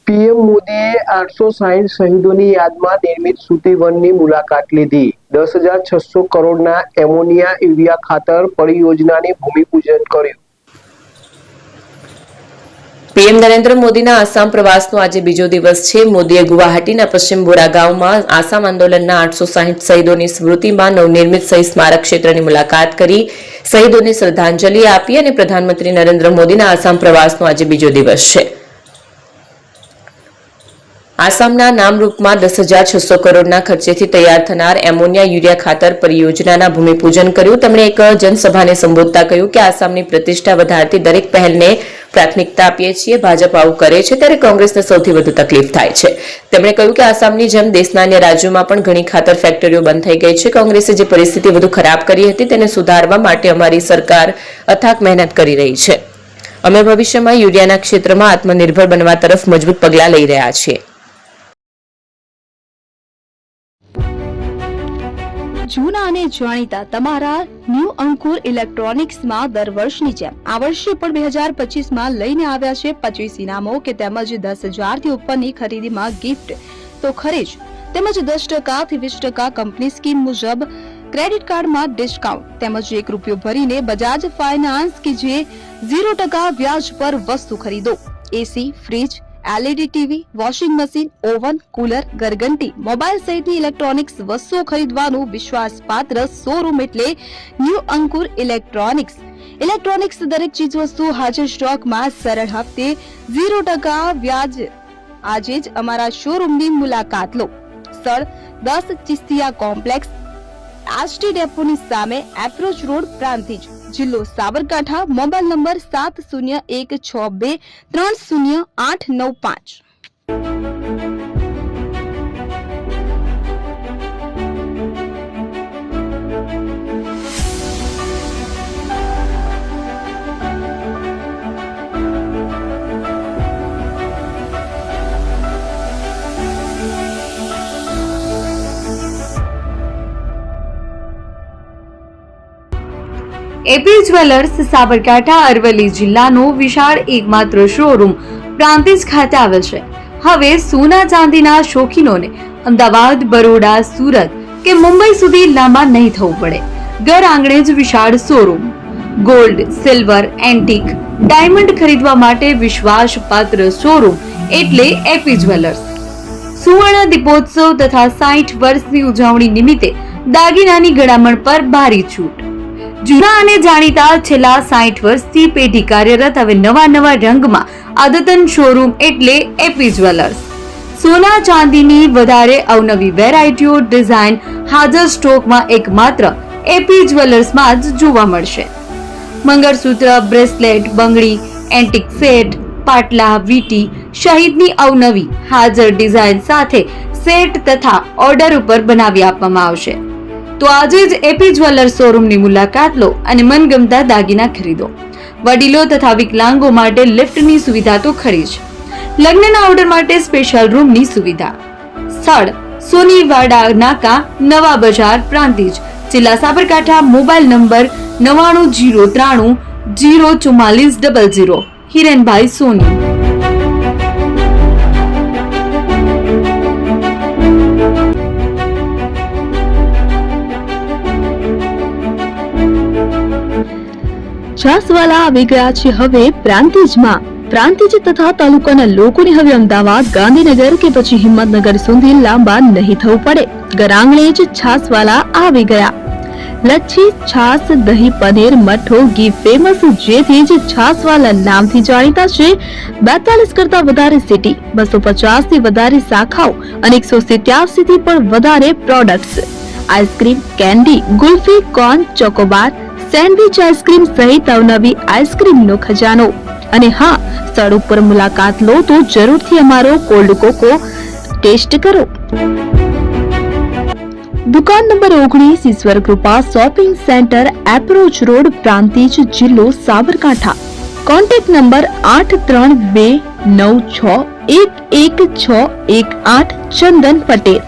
PM મોદીએ 860 શહીદોની યાદમાં નિર્મિત સુતીવનની મુલાકાત લીધી। 10,600 કરોડના એમોનિયા યુરિયા ખાતર પરિયોજનાની ભૂમિપૂજન કર્યું। પીએમ નરેન્દ્ર મોદીના આસામ પ્રવાસનો આજે બીજો દિવસ છે। મોદીએ ગુવાહાટીના પશ્ચિમ બોરાગાંવમાં આસામ આંદોલનના 860 શહીદોની સ્મૃતિમાં નવનિર્મિત શહીદ સ્મારક ક્ષેત્રની મુલાકાત કરી, શહીદોને શ્રદ્ધાંજલિ આપી અને પ્રધાનમંત્રી નરેન્દ્ર મોદીના આસામ પ્રવાસનો આજે બીજો દિવસ છે। આસામના નામરૂપમાં 10,600 કરોડના ખર્ચેથી તૈયાર થનાર એમોનિયા યુરિયા ખાતર પરિયોજનાના ભૂમિપૂજન કર્યું। તેમણે એક જનસભાને સંબોધતા કહ્યું કે આસામની પ્રતિષ્ઠા વધારતી દરેક પહેલને પ્રાથમિકતા આપીએ છીએ। ભાજપ આવું કરે છે ત્યારે કોંગ્રેસને સૌથી વધુ તકલીફ થાય છે। તેમણે કહ્યું કે આસામની જેમ દેશના અન્ય રાજ્યોમાં પણ ઘણી ખાતર ફેક્ટરીઓ બંધ થઈ ગઈ છે। કોંગ્રેસે જે પરિસ્થિતિ વધુ ખરાબ કરી હતી તેને સુધારવા માટે અમારી સરકાર અથાગ મહેનત કરી રહી છે। અમે ભવિષ્યમાં યુરિયાના ક્ષેત્રમાં આત્મનિર્ભર બનવા તરફ મજબૂત પગલાં લઈ રહ્યા છીએ। જૂના અને જાણીતા તમારા ન્યૂ અંકુર ઇલેક્ટ્રોનિક્સમાં દર વર્ષની જેમ આ વર્ષે પણ 2025માં લઈને આવ્યા છે 25 ઇનામો કે તેમજ 10,000 થી ઉપરની ખરીદીમાં ગિફ્ટ તો ખરી જ, તેમજ 10% થી 20% કંપની સ્કીમ મુજબ ક્રેડિટ કાર્ડમાં ડિસ્કાઉન્ટ, તેમજ ₹1 ભરીને બજાજ ફાઇનાન્સ કે જે 0% વ્યાજ પર વસ્તુ ખરીદો। AC, fridge, LED TV, washing machine, oven, cooler, ગરગંટી, મોબાઈલ સહિતની ઇલેક્ટ્રોનિક્સ વસ્તુઓ ખરીદવાનું વિશ્વાસપાત્ર શોરૂમ એટલે ન્યૂ અંકુર ઇલેક્ટ્રોનિક્સ। ઇલેક્ટ્રોનિક્સ દરેક ચીજ વસ્તુ હાજર સ્ટોકમાં, સરળ હપ્તે, 0% વ્યાજ। આજે જ અમારા શોરૂમની મુલાકાત લો। સ્થળ 10 ચિસ્તિયા કોમ્પ્લેક્સ, આષ્ટી ડેપોની સામે, એપ્રોચ રોડ, પ્રાંતિજ, જિલ્લો Sabarkantha. Mobile number 7016230895। AP jewellers Sabarkantha Aravalli જિલ્લાનો વિશાળ એકમાત્ર શોરૂમ પ્રાંતિજ ખાતે આવેલ છે। હવે સોના ચાંદીના શોખીનોને અમદાવાદ, બરોડા, સુરત કે મુંબઈ સુધી લાંબા નહીં થવું પડે। ઘર આંગણે જ વિશાળ showroom. Gold, silver, antique, diamond ખરીદવા માટે વિશ્વાસપાત્ર શોરૂમ એટલે એપી જ્વેલર્સ। સુવર્ણ દીપોત્સવ તથા 60 વર્ષની ઉજવણી નિમિત્તે દાગીનાની ગળામણ પર ભારી છૂટ। જૂના અને જાણીતા છેલ્લા 60 વર્ષથી પેઢી કાર્યરત હવે નવા રંગમાં અદ્યતન શોરૂમ એટલે એપી જ્વેલર્સ। સોના ચાંદીની વધારે અવનવી વેરાયટીઓ, ડિઝાઇન હાજર સ્ટોકમાં એકમાત્ર એપી જ્વેલર્સમાં જ જોવા મળશે। મંગળસૂત્ર, બ્રેસલેટ, બંગડી, એન્ટિક સેટ, પાટલા, વીટી સહિતની અવનવી હાજર ડિઝાઇન સાથે સેટ તથા ઓર્ડર ઉપર બનાવી આપવામાં આવશે। તો આજે જ એપી જ્વેલર્સ શોરૂમની મુલાકાત લો અને મનગમતા દાગીના ખરીદો। વડીલો તથા વિકલાંગો માટે લિફ્ટની સુવિધા તો ખરી જ, લગ્નના ઓર્ડર માટે સ્પેશિયલ રૂમની સુવિધા। સ્થળ સોનીવાડા નાકા, નવા બજાર, પ્રાંતિજ, જિલ્લા સાબરકાંઠા। Mobile number 9903004400। હિરેનભાઈ સોની। છાસવાલા આવી ગયા છે હવે પ્રાંતિજમાં। પ્રાંતિજ તથા તાલુકાના લોકોને હવે અમદાવાદ, ગાંધીનગર કે પછી હિંમતનગર સુધી લાંબા નહીં થવું પડે। ઘર આંગણે જ છાસવાલા આવી ગયા। લચ્છી, છાસ, દહીં, પનીર, મઠ્ઠો, ઘી ફેમસ, જેથી જ છાસવાલા નામથી જાણીતા છે। 42 કરતા વધારે સિટી, 250 થી વધારે શાખાઓ અને 187 થી પણ વધારે products. Ice cream, candy, kulfi, corn, Chocobar, sandwich ice cream સહિત અવનવી આઈસ્ક્રીમનો ખજાનો। અને હા, સ્થળ ઉપર મુલાકાત લો તો જરૂરથી અમારો કોલ્ડ કોકો ટેસ્ટ કરો। દુકાન number 19, Ishwar Krupa shopping centre, approach road, Prantij, જિલ્લો સાબરકાંઠા। Contact number 8329611618। ચંદન પટેલ।